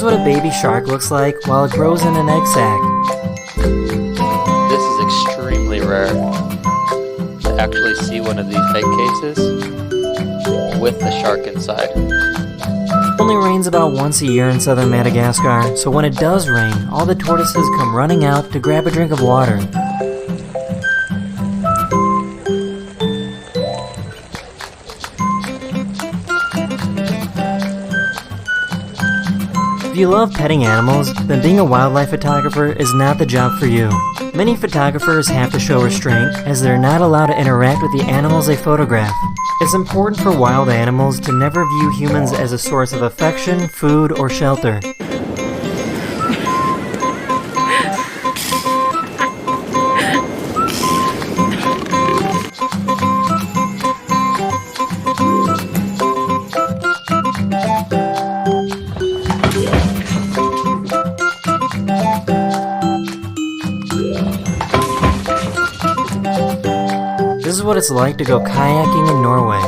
Here's what a baby shark looks like while it grows in an egg sac. This is extremely rare to actually see one of these egg cases with the shark inside. It only rains about once a year in southern Madagascar, so when it does rain, all the tortoises come running out to grab a drink of water. If you love petting animals, then being a wildlife photographer is not the job for you. Many photographers have to show restraint, as they're not allowed to interact with the animals they photograph. It's important for wild animals to never view humans as a source of affection, food, or shelter. This is what it's like to go kayaking in Norway.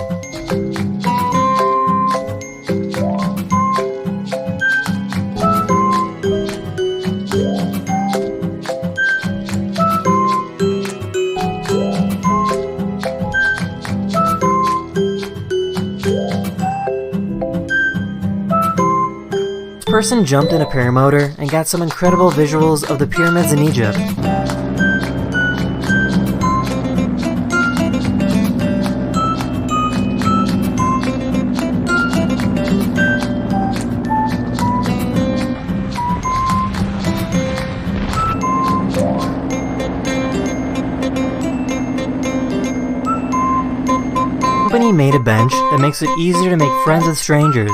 This person jumped in a paramotor and got some incredible visuals of the pyramids in Egypt. The company made a bench that makes it easier to make friends with strangers.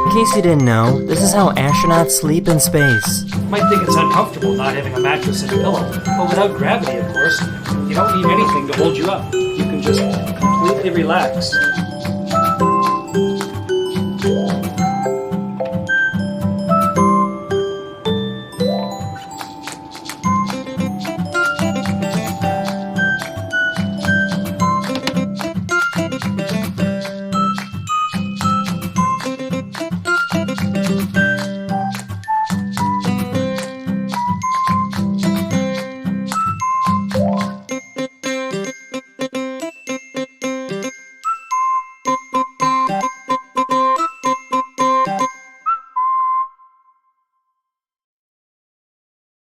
In case you didn't know, this is how astronauts sleep in space. You might think it's uncomfortable not having a mattress and a pillow, but without gravity, of course, you don't need anything to hold you up. You can just completely relax.